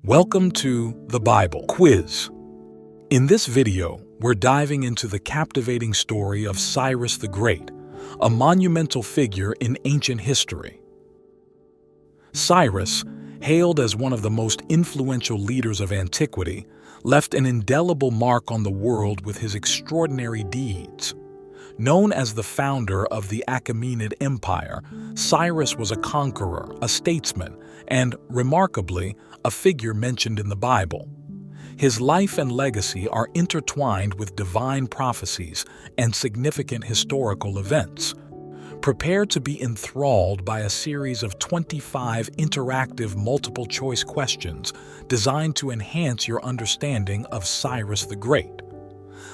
Welcome to the Bible Quiz. In this video, we're diving into the captivating story of Cyrus the Great, a monumental figure in ancient history. Cyrus, hailed as one of the most influential leaders of antiquity, left an indelible mark on the world with his extraordinary deeds. Known as the founder of the Achaemenid Empire, Cyrus was a conqueror, a statesman, and, remarkably, a figure mentioned in the Bible. His life and legacy are intertwined with divine prophecies and significant historical events. Prepare to be enthralled by a series of 25 interactive multiple-choice questions designed to enhance your understanding of Cyrus the Great.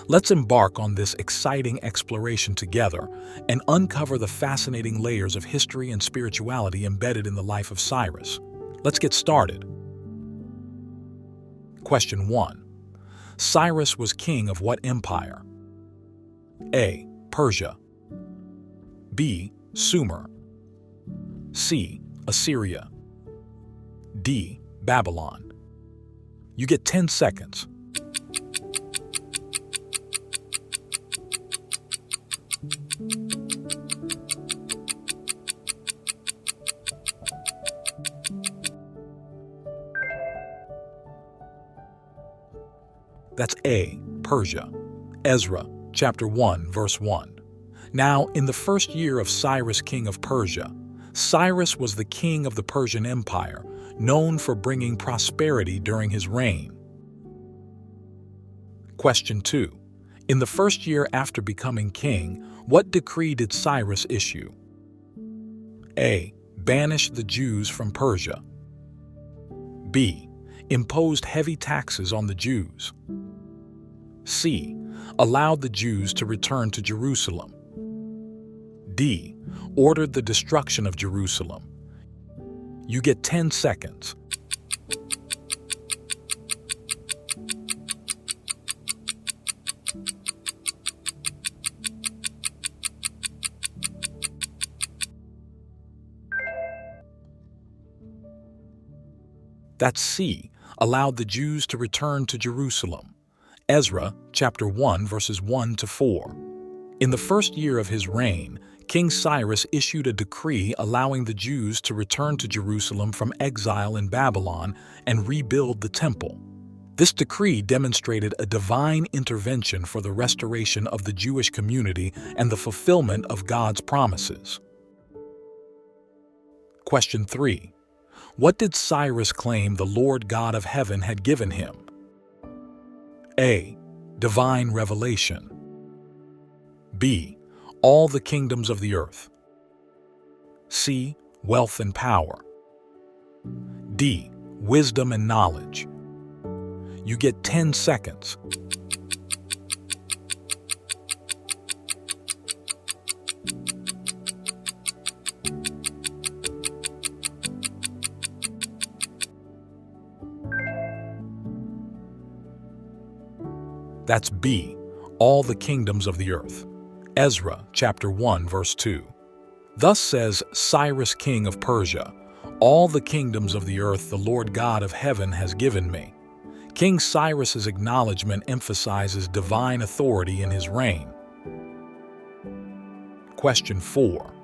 Let's embark on this exciting exploration together and uncover the fascinating layers of history and spirituality embedded in the life of Cyrus. Let's get started. Question 1. Cyrus was king of what empire? A. Persia. B. Sumer. C. Assyria. D. Babylon. You get 10 seconds. That's A. Persia. Ezra, chapter 1, verse 1. Now, in the first year of Cyrus, king of Persia, Cyrus was the king of the Persian Empire, known for bringing prosperity during his reign. Question 2. In the first year after becoming king, what decree did Cyrus issue? A. Banished the Jews from Persia. B. Imposed heavy taxes on the Jews. C. Allowed the Jews to return to Jerusalem. D. Ordered the destruction of Jerusalem. You get 10 seconds. That's C. Allowed the Jews to return to Jerusalem. Ezra, chapter 1, verses 1 to 4. In the first year of his reign, King Cyrus issued a decree allowing the Jews to return to Jerusalem from exile in Babylon and rebuild the temple. This decree demonstrated a divine intervention for the restoration of the Jewish community and the fulfillment of God's promises. Question 3. What did Cyrus claim the Lord God of heaven had given him? A. Divine revelation. B. All the kingdoms of the earth. C. Wealth and power. D. Wisdom and knowledge. You get 10 seconds. That's B. All the kingdoms of the earth. Ezra, chapter 1, verse 2. Thus says Cyrus, king of Persia, all the kingdoms of the earth the Lord God of heaven has given me. King Cyrus's acknowledgement emphasizes divine authority in his reign. Question 4.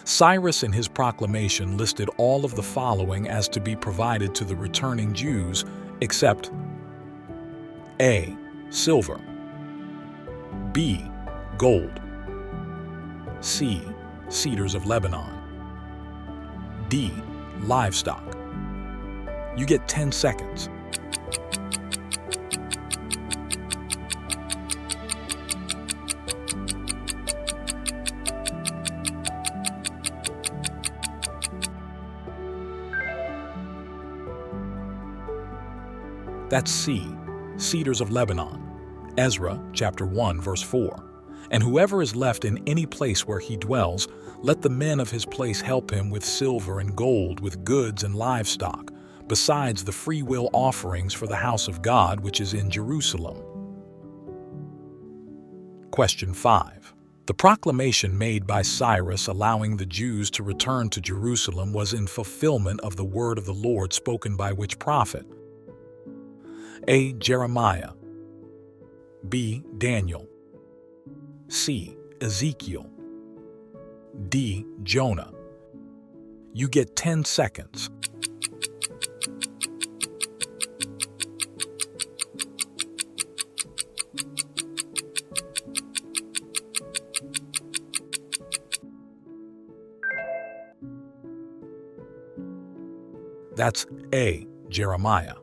Cyrus in his proclamation listed all of the following as to be provided to the returning Jews, except A. Silver. B. Gold. C. Cedars of Lebanon. D. Livestock. You get 10 seconds. That's C. Cedars of Lebanon. Ezra, chapter 1, verse 4. And whoever is left in any place where he dwells, let the men of his place help him with silver and gold, with goods and livestock, besides the free will offerings for the house of God which is in Jerusalem. Question 5. The proclamation made by Cyrus allowing the Jews to return to Jerusalem was in fulfillment of the word of the Lord spoken by which prophet? A. Jeremiah. B. Daniel. C. Ezekiel. D. Jonah. You get 10 seconds. That's A. Jeremiah.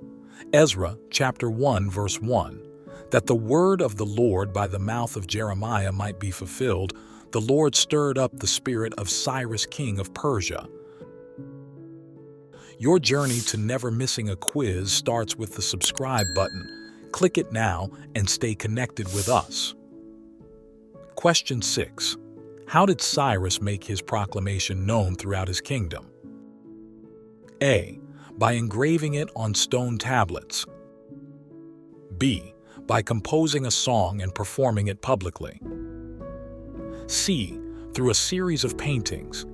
Ezra chapter 1 verse 1. That the word of the Lord by the mouth of Jeremiah might be fulfilled, the Lord stirred up the spirit of Cyrus, king of Persia. Your journey to never missing a quiz starts with the subscribe button. Click it now and stay connected with us. Question 6. How did Cyrus make his proclamation known throughout his kingdom? A. By engraving it on stone tablets. B. By composing a song and performing it publicly. C. Through a series of paintings.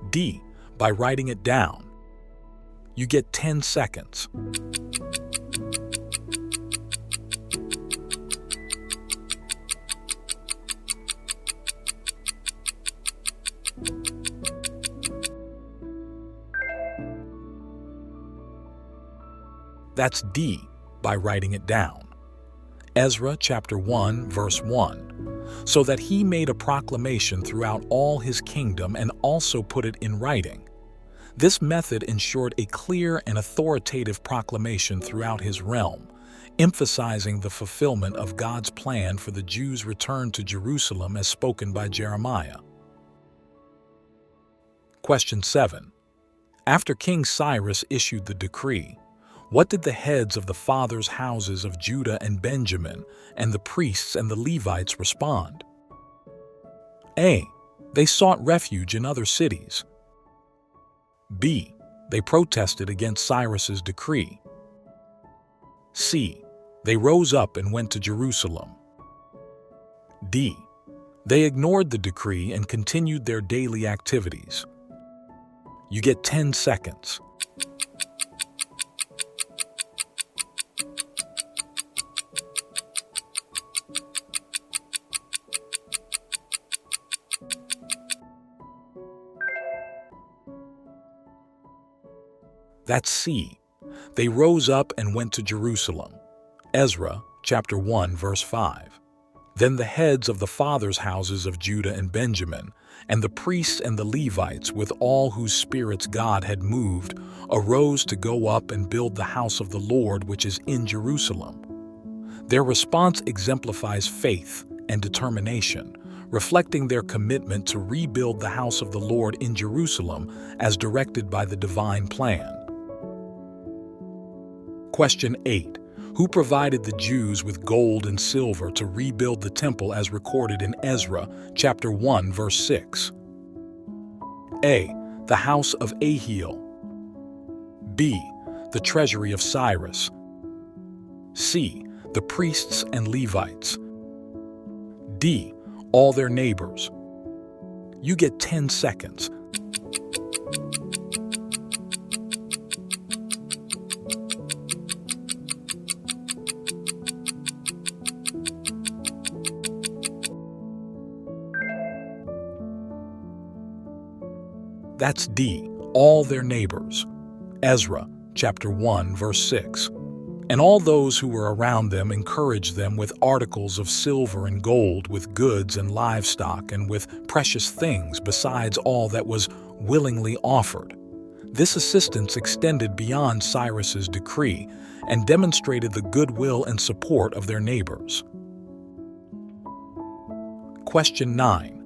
D. By writing it down. You get 10 seconds. That's D. By writing it down. Ezra chapter 1 verse 1. So that he made a proclamation throughout all his kingdom and also put it in writing. This method ensured a clear and authoritative proclamation throughout his realm, emphasizing the fulfillment of God's plan for the Jews' return to Jerusalem as spoken by Jeremiah. Question 7. After King Cyrus issued the decree, what did the heads of the fathers' houses of Judah and Benjamin and the priests and the Levites respond? A. They sought refuge in other cities. B. They protested against Cyrus's decree. C. They rose up and went to Jerusalem. D. They ignored the decree and continued their daily activities. You get 10 seconds. That's C. They rose up and went to Jerusalem. Ezra chapter 1 verse 5. Then the heads of the fathers' houses of Judah and Benjamin, and the priests and the Levites, with all whose spirits God had moved, arose to go up and build the house of the Lord which is in Jerusalem. Their response exemplifies faith and determination, reflecting their commitment to rebuild the house of the Lord in Jerusalem as directed by the divine plan. Question 8. Who provided the Jews with gold and silver to rebuild the temple as recorded in Ezra chapter 1 verse 6? A. The house of Ahiel. B. The treasury of Cyrus. C. The priests and Levites. D. All their neighbors. You get 10 seconds. That's D. All their neighbors. Ezra chapter 1 verse 6. And all those who were around them encouraged them with articles of silver and gold, with goods and livestock, and with precious things besides all that was willingly offered. This assistance extended beyond Cyrus's decree and demonstrated the goodwill and support of their neighbors. Question 9.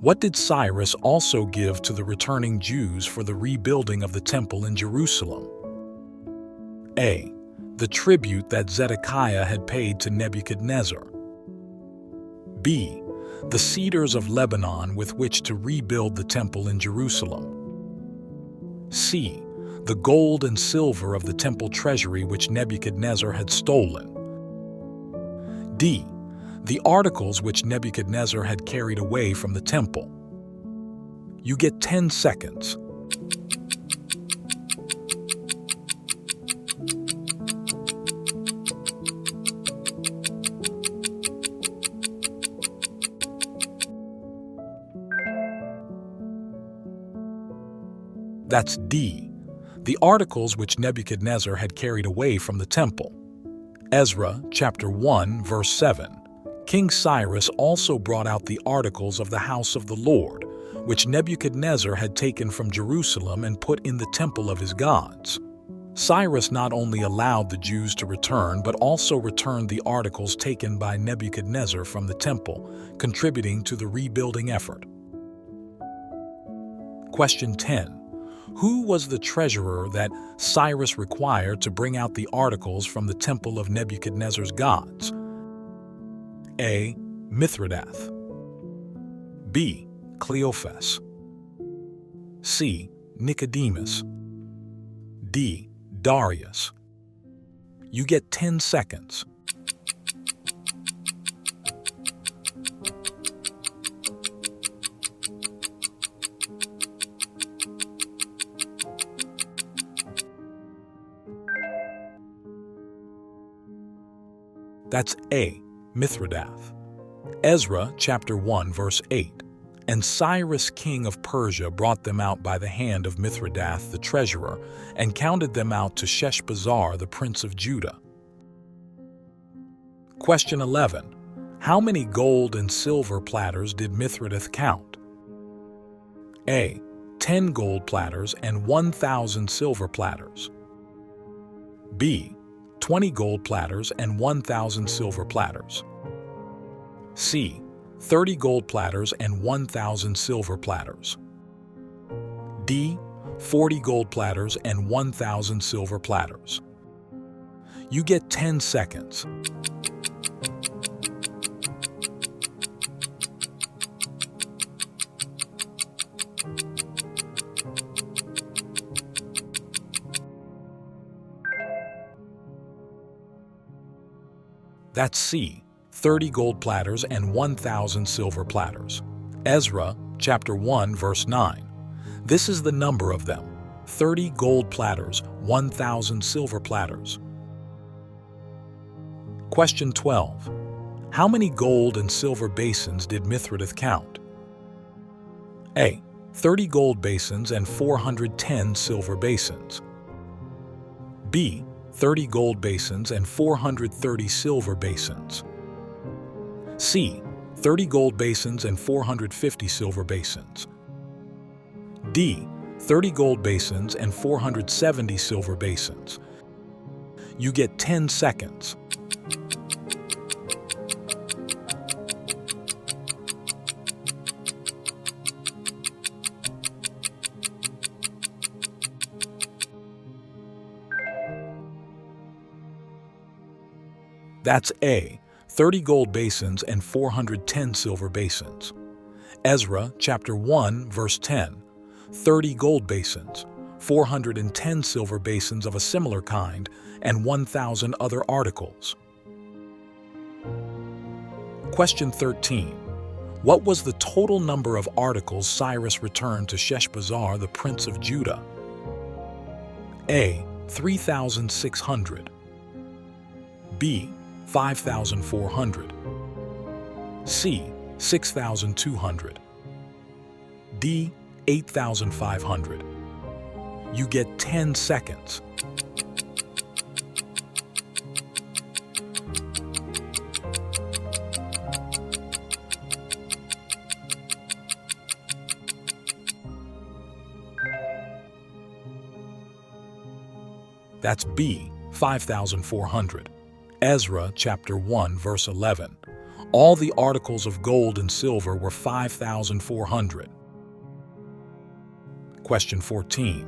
What did Cyrus also give to the returning Jews for the rebuilding of the temple in Jerusalem? A. The tribute that Zedekiah had paid to Nebuchadnezzar. B. The cedars of Lebanon with which to rebuild the temple in Jerusalem. C. The gold and silver of the temple treasury which Nebuchadnezzar had stolen. D. The articles which Nebuchadnezzar had carried away from the temple. You get 10 seconds. That's D, the articles which Nebuchadnezzar had carried away from the temple. Ezra chapter 1, verse 7. King Cyrus also brought out the articles of the house of the Lord, which Nebuchadnezzar had taken from Jerusalem and put in the temple of his gods. Cyrus not only allowed the Jews to return, but also returned the articles taken by Nebuchadnezzar from the temple, contributing to the rebuilding effort. Question 10. Who was the treasurer that Cyrus required to bring out the articles from the temple of Nebuchadnezzar's gods? A. Mithridath. B. Cleophas. C. Nicodemus. D. Darius. You get 10 seconds. That's A. Mithridath. Ezra chapter 1 verse 8. And Cyrus king of Persia brought them out by the hand of Mithridath the treasurer, and counted them out to Bazar the prince of Judah. Question 11. How many gold and silver platters did Mithridath count? A. 10 gold platters and 1,000 silver platters. B. 20 gold platters and 1,000 silver platters. C. 30 gold platters and 1,000 silver platters. D. 40 gold platters and 1,000 silver platters. You get 10 seconds. That's C. 30 gold platters and 1,000 silver platters. Ezra chapter 1 verse 9. This is the number of them: 30 gold platters, 1,000 silver platters. Question 12. How many gold and silver basins did Mithridath count? A. 30 gold basins and 410 silver basins. B. 30 gold basins and 430 silver basins. C. 30 gold basins and 450 silver basins. D. 30 gold basins and 470 silver basins. You get 10 seconds. That's A. 30 gold basins and 410 silver basins. Ezra chapter 1 verse 10. 30 gold basins, 410 silver basins of a similar kind, and 1,000 other articles. Question 13. What was the total number of articles Cyrus returned to Bazar the prince of Judah? A. 3,600. B. 5,400. C. 6,200. D. 8,500. You get 10 seconds. That's B. 5,400. Ezra chapter 1 verse 11. All the articles of gold and silver were 5,400. Question 14.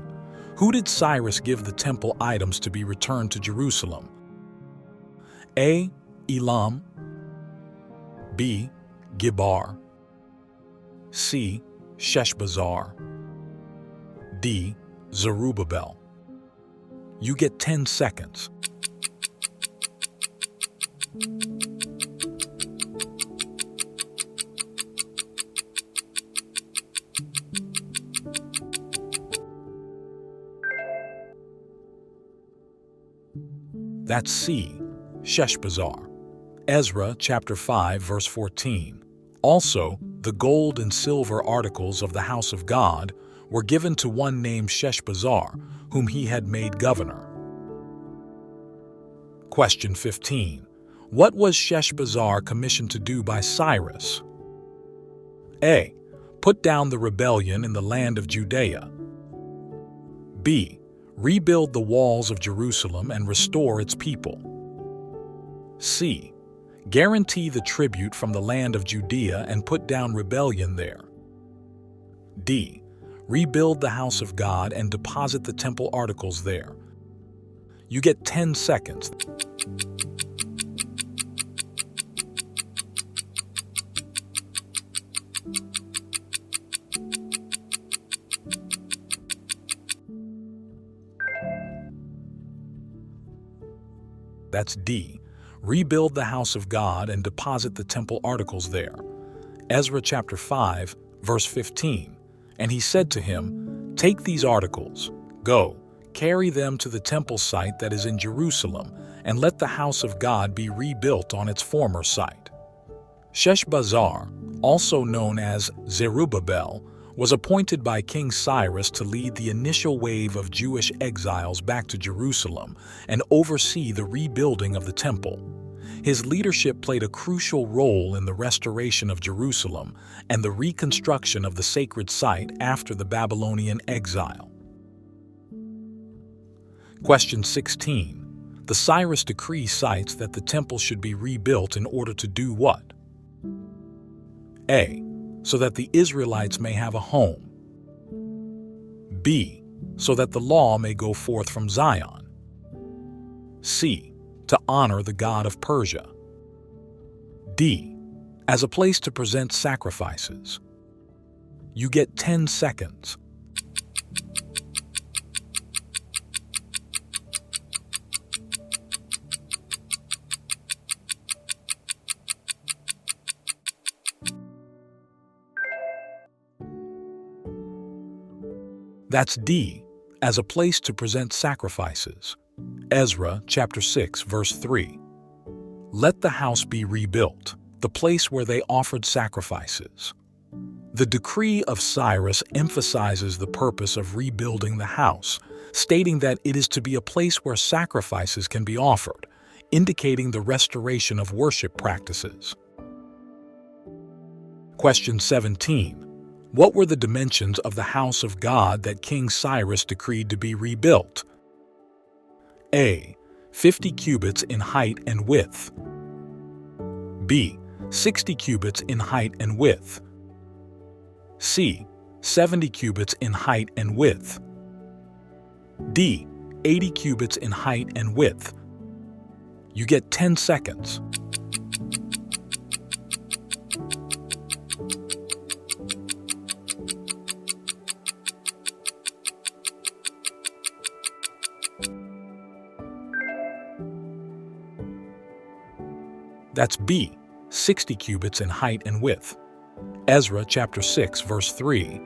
Who did Cyrus give the temple items to be returned to Jerusalem? A. Elam. B. Gibar. C. Sheshbazzar. D. Zerubbabel. You get 10 seconds. That's C. Sheshbazzar. Ezra chapter 5 verse 14. Also, the gold and silver articles of the house of God were given to one named Bazar, whom he had made governor. Question 15. What was Bazar commissioned to do by Cyrus? A. Put down the rebellion in the land of Judea. B. Rebuild the walls of Jerusalem and restore its people. C. Guarantee the tribute from the land of Judea and put down rebellion there. D. Rebuild the house of God and deposit the temple articles there. You get 10 seconds. That's D. Rebuild the house of God and deposit the temple articles there. Ezra chapter 5, verse 15. And he said to him, Take these articles, go, carry them to the temple site that is in Jerusalem, and let the house of God be rebuilt on its former site. Bazar, also known as Zerubbabel, was appointed by King Cyrus to lead the initial wave of Jewish exiles back to Jerusalem and oversee the rebuilding of the temple. His leadership played a crucial role in the restoration of Jerusalem and the reconstruction of the sacred site after the Babylonian exile. Question 16. The Cyrus decree cites that the temple should be rebuilt in order to do what? A. So that the Israelites may have a home. B. So that the law may go forth from Zion. C. To honor the god of Persia. D. As a place to present sacrifices. You get 10 seconds. That's D, as a place to present sacrifices. Ezra chapter 6, verse 3. Let the house be rebuilt, the place where they offered sacrifices. The decree of Cyrus emphasizes the purpose of rebuilding the house, stating that it is to be a place where sacrifices can be offered, indicating the restoration of worship practices. Question 17. What were the dimensions of the house of God that King Cyrus decreed to be rebuilt? A. 50 cubits in height and width. B. 60 cubits in height and width. C. 70 cubits in height and width. D. 80 cubits in height and width. You get 10 seconds. That's B, 60 cubits in height and width. Ezra chapter 6, verse 3.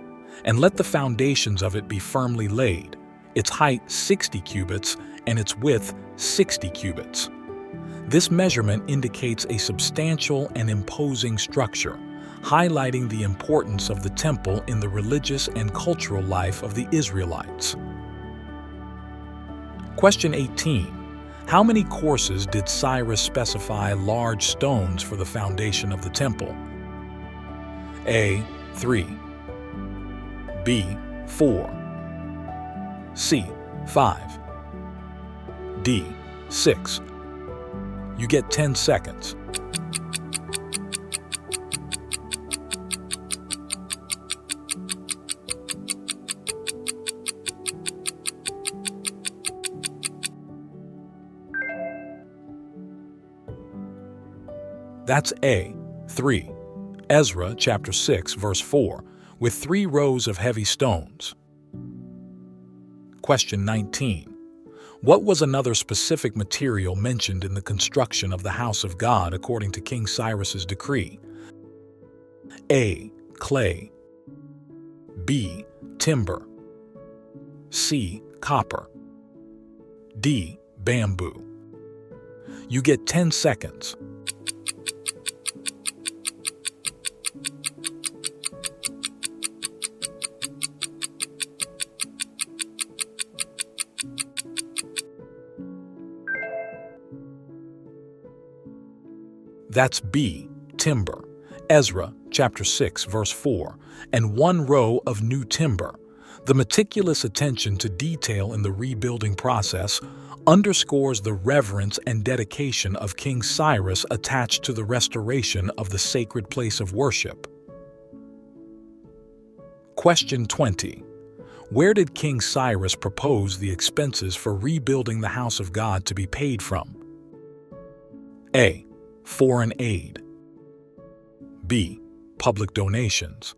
And let the foundations of it be firmly laid, its height 60 cubits and its width 60 cubits. This measurement indicates a substantial and imposing structure, highlighting the importance of the temple in the religious and cultural life of the Israelites. Question 18. How many courses did Cyrus specify large stones for the foundation of the temple? A. 3. B. 4. C. 5. D. 6. You get 10 seconds. That's A, 3. Ezra chapter 6, verse 4, with 3 rows of heavy stones. Question 19. What was another specific material mentioned in the construction of the house of God according to King Cyrus's decree? A. Clay. B. Timber. C. Copper. D. Bamboo. You get 10 seconds. That's B, timber, Ezra chapter 6, verse 4, and 1 row of new timber. The meticulous attention to detail in the rebuilding process underscores the reverence and dedication of King Cyrus attached to the restoration of the sacred place of worship. Question 20. Where did King Cyrus propose the expenses for rebuilding the house of God to be paid from? A. Foreign aid. B. Public donations.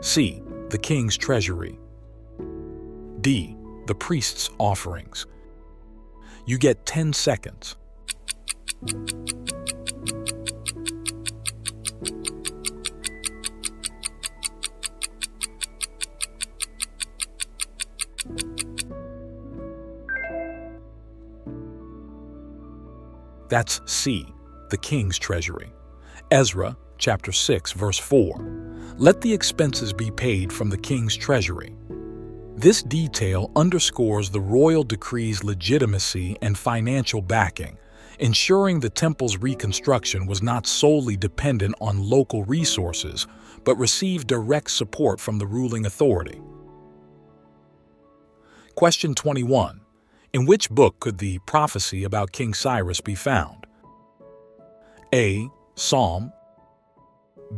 C. The king's treasury. D. The priest's offerings. You get 10 seconds. That's C, the king's treasury. Ezra chapter 6, verse 4. Let the expenses be paid from the king's treasury. This detail underscores the royal decree's legitimacy and financial backing, ensuring the temple's reconstruction was not solely dependent on local resources, but received direct support from the ruling authority. Question 21. In which book could the prophecy about King Cyrus be found? A. Psalm.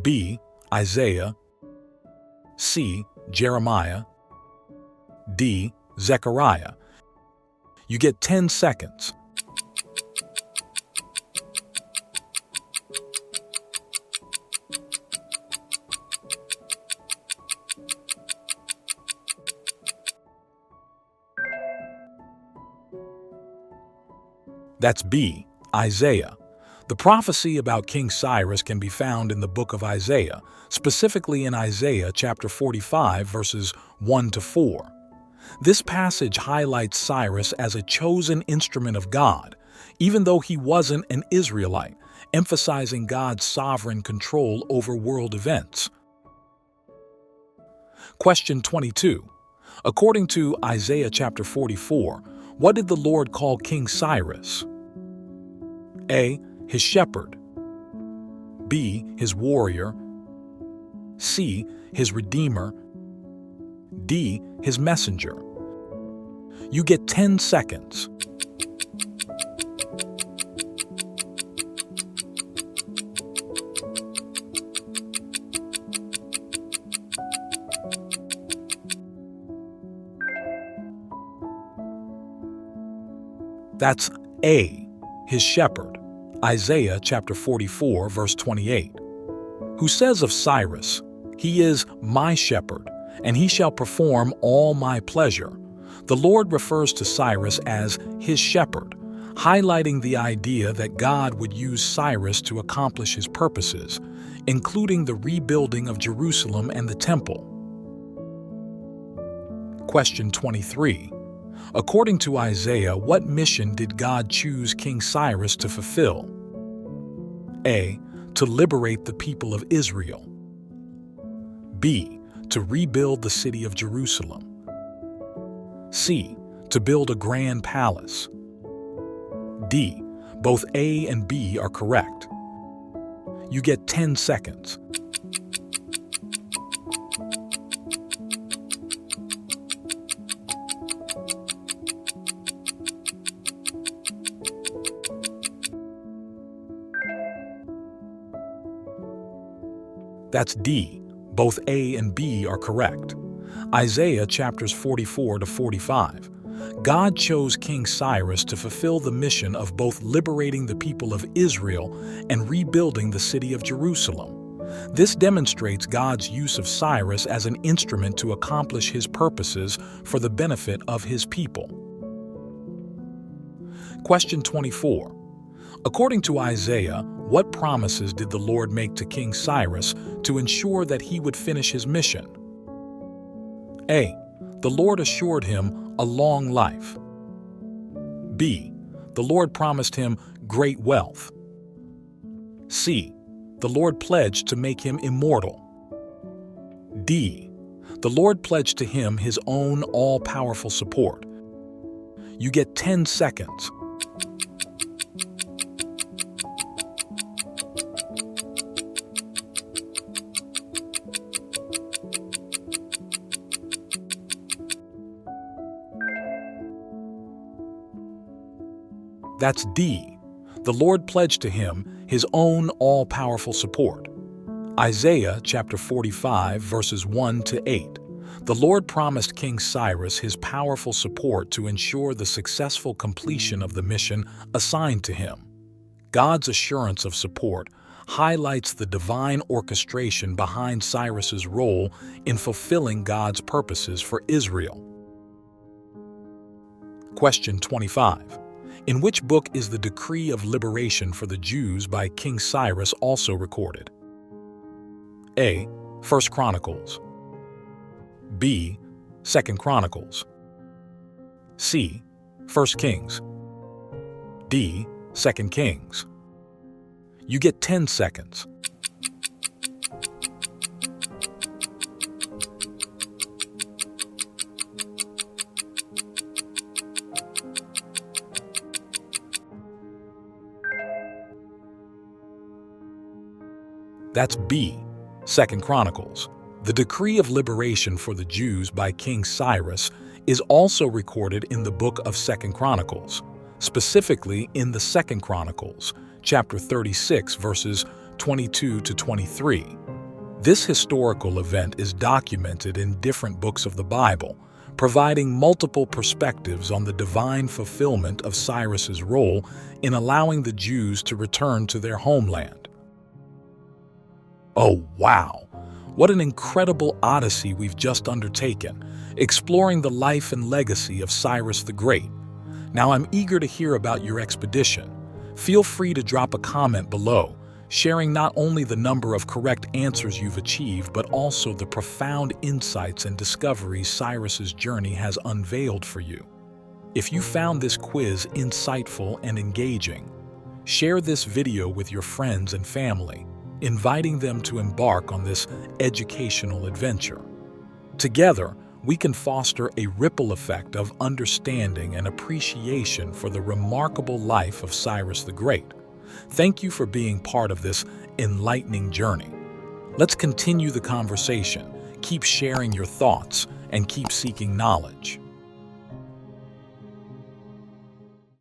B. Isaiah. C. Jeremiah. D. Zechariah. You get 10 seconds. That's B, Isaiah. The prophecy about King Cyrus can be found in the book of Isaiah, specifically in Isaiah chapter 45, verses 1 to 4. This passage highlights Cyrus as a chosen instrument of God, even though he wasn't an Israelite, emphasizing God's sovereign control over world events. Question 22. According to Isaiah chapter 44, what did the Lord call King Cyrus? A. His shepherd. B. His warrior. C. His redeemer. D. His messenger. You get 10 seconds. That's A, his shepherd, Isaiah chapter 44, verse 28, who says of Cyrus, "He is my shepherd, and he shall perform all my pleasure." The Lord refers to Cyrus as his shepherd, highlighting the idea that God would use Cyrus to accomplish his purposes, including the rebuilding of Jerusalem and the temple. Question 23. According to Isaiah, what mission did God choose King Cyrus to fulfill? A. To liberate the people of Israel. B. To rebuild the city of Jerusalem. C. To build a grand palace. D. Both A and B are correct. You get 10 seconds. That's D. Both A and B are correct. Isaiah chapters 44 to 45. God chose King Cyrus to fulfill the mission of both liberating the people of Israel and rebuilding the city of Jerusalem. This demonstrates God's use of Cyrus as an instrument to accomplish his purposes for the benefit of his people. Question 24. According to Isaiah, what promises did the Lord make to King Cyrus to ensure that he would finish his mission? A. The Lord assured him a long life. B. The Lord promised him great wealth. C. The Lord pledged to make him immortal. D. The Lord pledged to him his own all-powerful support. You get 10 seconds. That's D. The Lord pledged to him his own all-powerful support. Isaiah chapter 45, verses 1 to 8. The Lord promised King Cyrus his powerful support to ensure the successful completion of the mission assigned to him. God's assurance of support highlights the divine orchestration behind Cyrus's role in fulfilling God's purposes for Israel. Question 25. In which book is the decree of liberation for the Jews by King Cyrus also recorded? A. 1 Chronicles. B. 2 Chronicles. C. 1 Kings. D. 2 Kings. You get 10 seconds. That's B. 2 Chronicles. The decree of liberation for the Jews by King Cyrus is also recorded in the book of 2 Chronicles, specifically in the 2 Chronicles, chapter 36, verses 22 to 23. This historical event is documented in different books of the Bible, providing multiple perspectives on the divine fulfillment of Cyrus's role in allowing the Jews to return to their homeland. Oh, wow! What an incredible odyssey we've just undertaken, exploring the life and legacy of Cyrus the Great. Now I'm eager to hear about your expedition. Feel free to drop a comment below, sharing not only the number of correct answers you've achieved, but also the profound insights and discoveries Cyrus's journey has unveiled for you. If you found this quiz insightful and engaging, share this video with your friends and family, inviting them to embark on this educational adventure. Together, we can foster a ripple effect of understanding and appreciation for the remarkable life of Cyrus the Great. Thank you for being part of this enlightening journey. Let's continue the conversation, keep sharing your thoughts, and keep seeking knowledge.